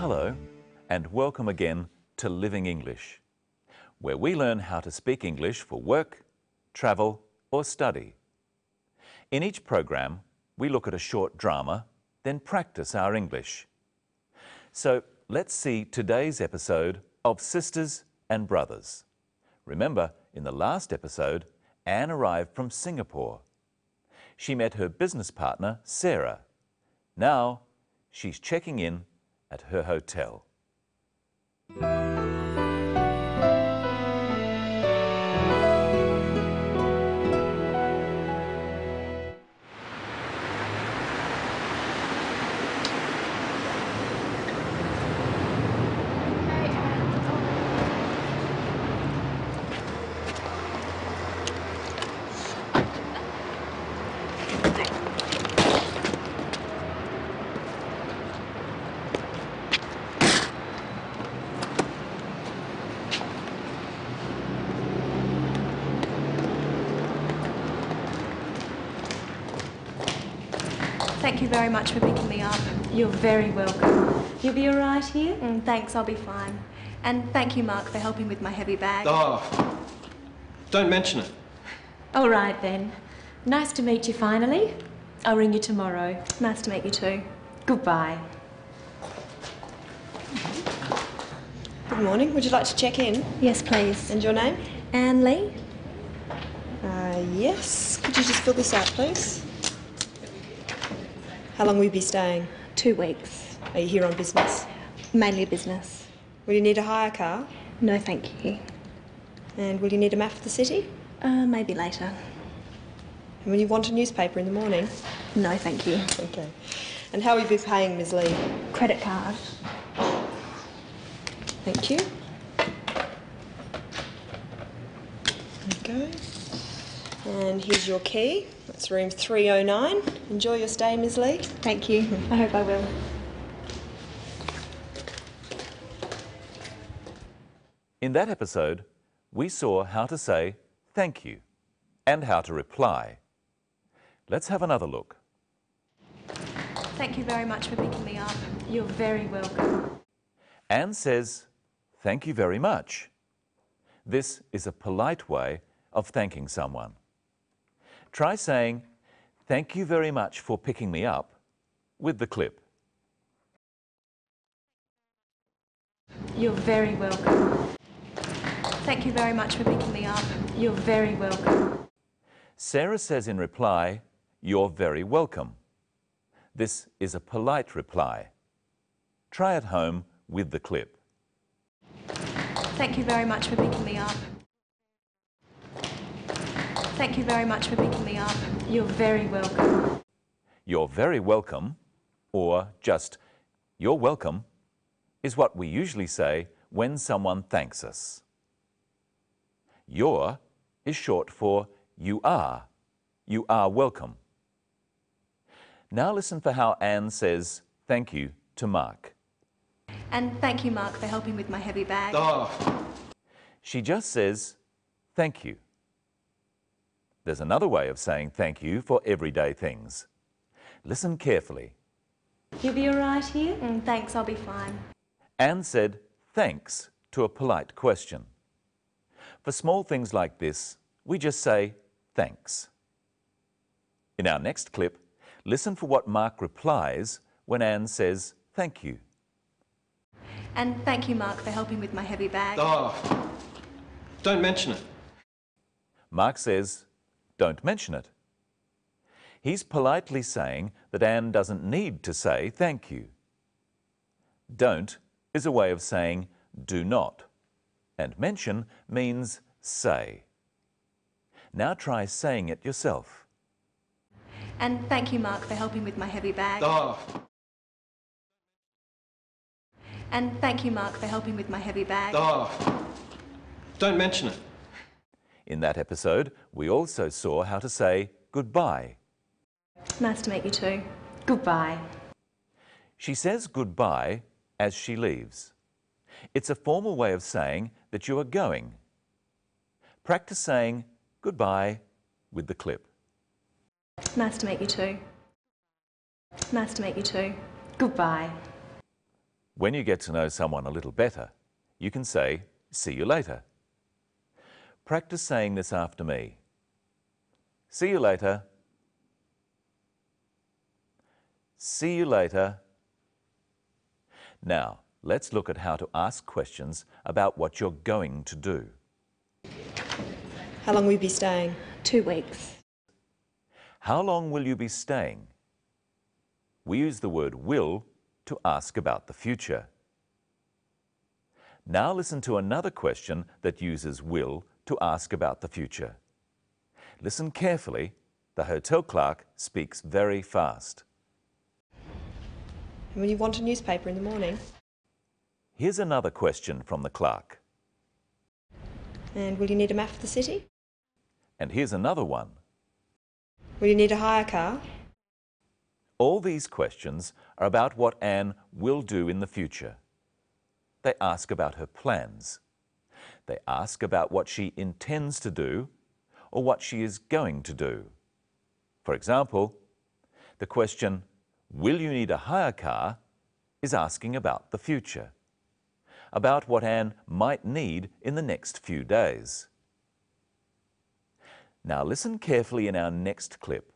Hello, and welcome again to Living English, where we learn how to speak English for work, travel, or study. In each program, we look at a short drama, then practice our English. So let's see today's episode of Sisters and Brothers. Remember, in the last episode, Anne arrived from Singapore. She met her business partner, Sarah. Now, she's checking in at her hotel. Thank you very much for picking me up. You're very welcome. You'll be all right here? Thanks, I'll be fine. And thank you, Mark, for helping with my heavy bag. Oh, don't mention it. All right then. Nice to meet you finally. I'll ring you tomorrow. Nice to meet you too. Goodbye. Good morning. Would you like to check in? Yes, please. And your name? Anne Lee? Yes. Could you just fill this out, please? How long will you be staying? 2 weeks. Are you here on business? Mainly business. Will you need a hire car? No, thank you. And will you need a map of the city? Maybe later. And will you want a newspaper in the morning? No, thank you. Okay. And how will you be paying, Ms. Lee? Credit card. Thank you. There you go. And here's your key. That's room 309. Enjoy your stay, Ms. Lee. Thank you. I hope I will. In that episode, we saw how to say thank you and how to reply. Let's have another look. Thank you very much for picking me up. You're very welcome. Anne says, thank you very much. This is a polite way of thanking someone. Try saying, thank you very much for picking me up with the clip. You're very welcome. Thank you very much for picking me up. You're very welcome. Sarah says in reply, you're very welcome. This is a polite reply. Try at home with the clip. Thank you very much for picking me up. Thank you very much for picking me up. You're very welcome. You're very welcome, or just you're welcome, is what we usually say when someone thanks us. Your is short for you are. You are welcome. Now listen for how Anne says thank you to Mark. And thank you, Mark, for helping with my heavy bag. Oh, She just says thank you. There's another way of saying thank you for everyday things. Listen carefully. You'll be all right here? Thanks, I'll be fine. Anne said thanks to a polite question. For small things like this, we just say thanks. In our next clip, listen for what Mark replies when Anne says thank you. And thank you, Mark, for helping with my heavy bag. oh, don't mention it. Mark says, don't mention it. He's politely saying that Anne doesn't need to say thank you. Don't is a way of saying do not, and mention means say. Now try saying it yourself. And thank you, Mark, for helping with my heavy bag. Oh, And thank you, Mark, for helping with my heavy bag. oh, don't mention it. In that episode, we also saw how to say goodbye. Nice to meet you too. Goodbye. She says goodbye as she leaves. It's a formal way of saying that you are going. Practice saying goodbye with the clip. Nice to meet you too. Nice to meet you too. Goodbye. When you get to know someone a little better, you can say, "See you later." Practice saying this after me. See you later. See you later. Now, let's look at how to ask questions about what you're going to do. How long will you be staying? 2 weeks. How long will you be staying? We use the word will to ask about the future. Now listen to another question that uses will to ask about the future. Listen carefully. The hotel clerk speaks very fast. And will you want a newspaper in the morning? Here's another question from the clerk. And will you need a map of the city? And here's another one. Will you need a hire car? All these questions are about what Anne will do in the future. They ask about her plans. They ask about what she intends to do or what she is going to do. For example, the question, "Will you need a hire car?" is asking about the future, about what Anne might need in the next few days. Now listen carefully in our next clip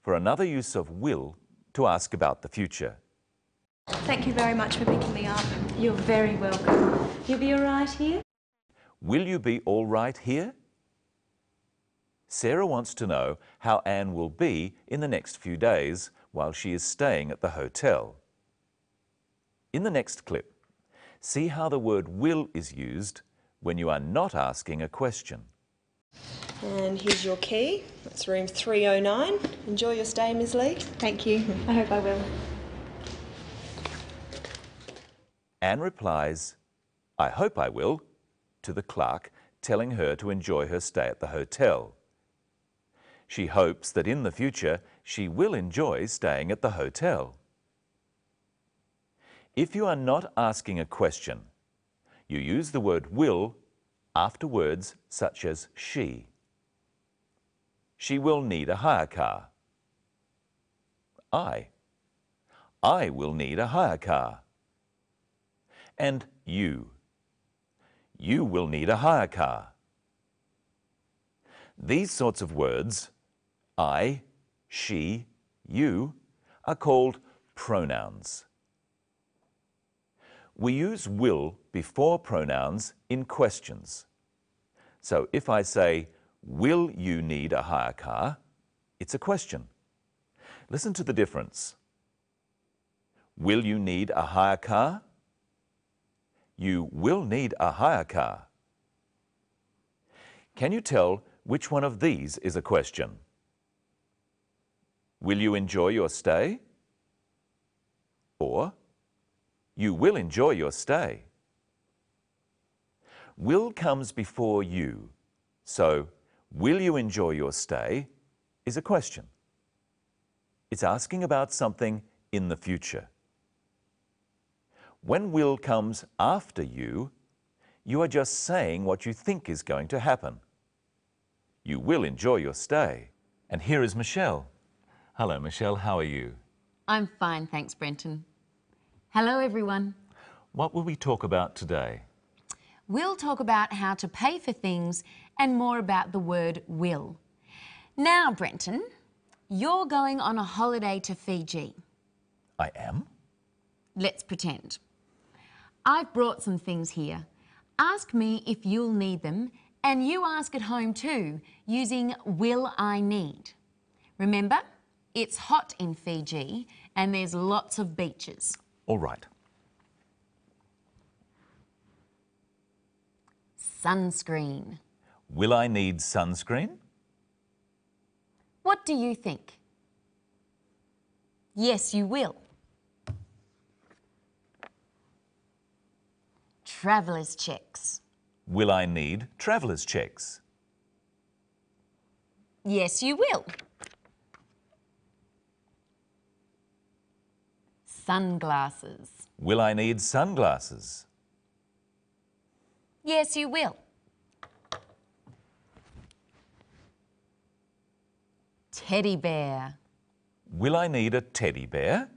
for another use of will to ask about the future. Thank you very much for picking me up. You're very welcome. You'll be all right here? Will you be all right here? Sarah wants to know how Anne will be in the next few days while she is staying at the hotel. In the next clip, see how the word will is used when you are not asking a question. And here's your key. That's room 309. Enjoy your stay, Ms. Lee. Thank you. I hope I will. Anne replies, "I hope I will," to the clerk, telling her to enjoy her stay at the hotel. She hopes that in the future she will enjoy staying at the hotel. If you are not asking a question, you use the word will after words such as she. She will need a hire car. I will need a hire car. And you will need a hire car. These sorts of words, I, she, you, are called pronouns. We use will before pronouns in questions. So if I say, "Will you need a hire car?" it's a question. Listen to the difference. Will you need a hire car? You will need a hire car. Can you tell which one of these is a question? Will you enjoy your stay? Or, you will enjoy your stay. Will comes before you, so will you enjoy your stay is a question. It's asking about something in the future. When will comes after you are just saying what you think is going to happen. You will enjoy your stay. And here is Michelle. Hello, Michelle. How are you? I'm fine, thanks, Brenton. Hello, everyone. What will we talk about today? We'll talk about how to pay for things and more about the word will. Now, Brenton, you're going on a holiday to Fiji. I am? Let's pretend. I've brought some things here. Ask me if you'll need them, and you ask at home too, using will I need. Remember, it's hot in Fiji and there's lots of beaches. All right. Sunscreen. Will I need sunscreen? What do you think? Yes, you will. Traveller's checks. Will I need traveller's checks? Yes, you will. Sunglasses. Will I need sunglasses? Yes, you will. Teddy bear. Will I need a teddy bear?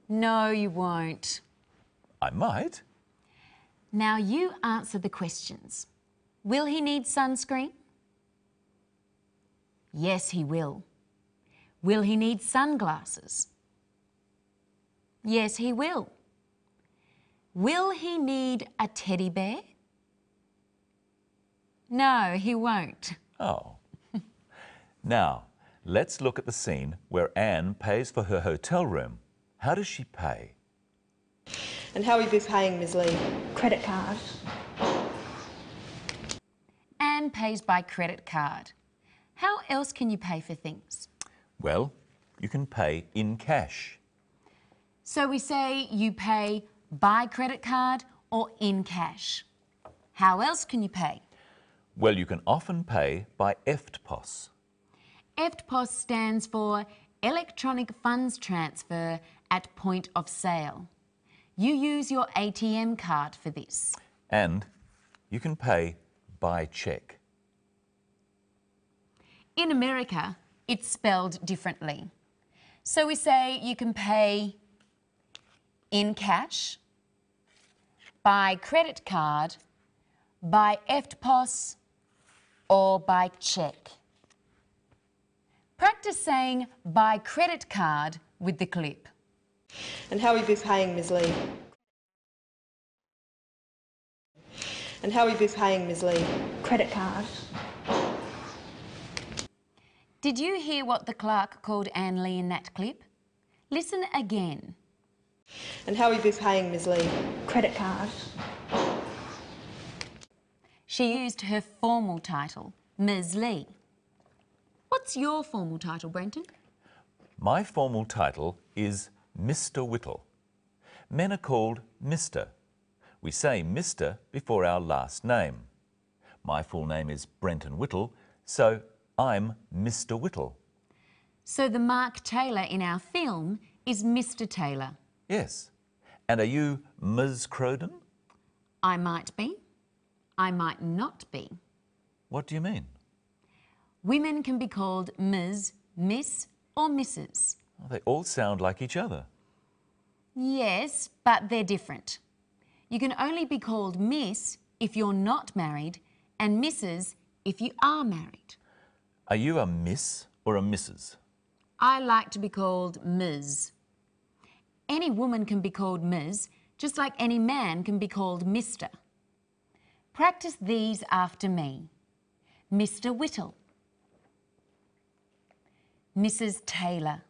No, you won't. I might. Now you answer the questions. Will he need sunscreen? Yes, he will. Will he need sunglasses? Yes, he will. Will he need a teddy bear? No, he won't. Oh. Now, let's look at the scene where Anne pays for her hotel room. How does she pay? And how will you be paying, Ms. Lee? Credit card. Anne pays by credit card. How else can you pay for things? Well, you can pay in cash. So we say you pay by credit card or in cash. How else can you pay? Well, you can often pay by EFTPOS. EFTPOS stands for Electronic Funds Transfer at Point of Sale. You use your ATM card for this. And you can pay by cheque. In America, it's spelled differently. So we say you can pay in cash, by credit card, by EFTPOS, or by cheque. Practice saying by credit card with the clip. And how will you be paying, Ms. Lee? And how will you be paying, Ms. Lee? Credit card. Did you hear what the clerk called Anne Lee in that clip? Listen again. And how will you be paying, Ms. Lee? Credit card. She used her formal title, Ms. Lee. What's your formal title, Brenton? My formal title is Mr. Whittle. Men are called Mr. We say Mr. before our last name. My full name is Brenton Whittle, so I'm Mr. Whittle. So the Mark Taylor in our film is Mr. Taylor. Yes. And are you Ms. Crowden? I might be. I might not be. What do you mean? Women can be called Ms., Miss or Mrs. Well, they all sound like each other. Yes, but they're different. You can only be called Miss if you're not married and Mrs. if you are married. Are you a Miss or a Mrs.? I like to be called Ms. Any woman can be called Ms, just like any man can be called Mr. Practice these after me. Mr. Whittle. Mrs. Taylor.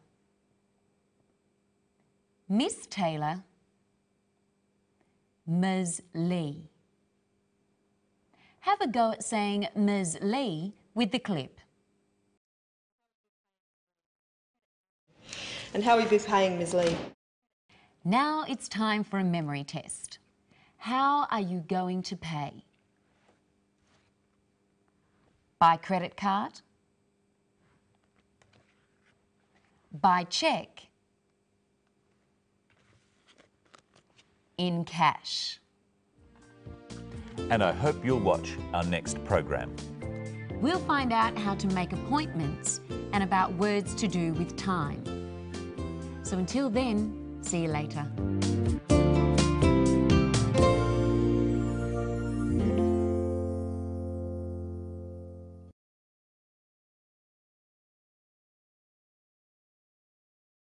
Miss Taylor. Ms. Lee. Have a go at saying Ms. Lee with the clip. And how will you be paying, Ms. Lee? Now it's time for a memory test. How are you going to pay? By credit card? By cheque? In cash? And I hope you'll watch our next program. We'll find out how to make appointments and about words to do with time. So until then, see you later.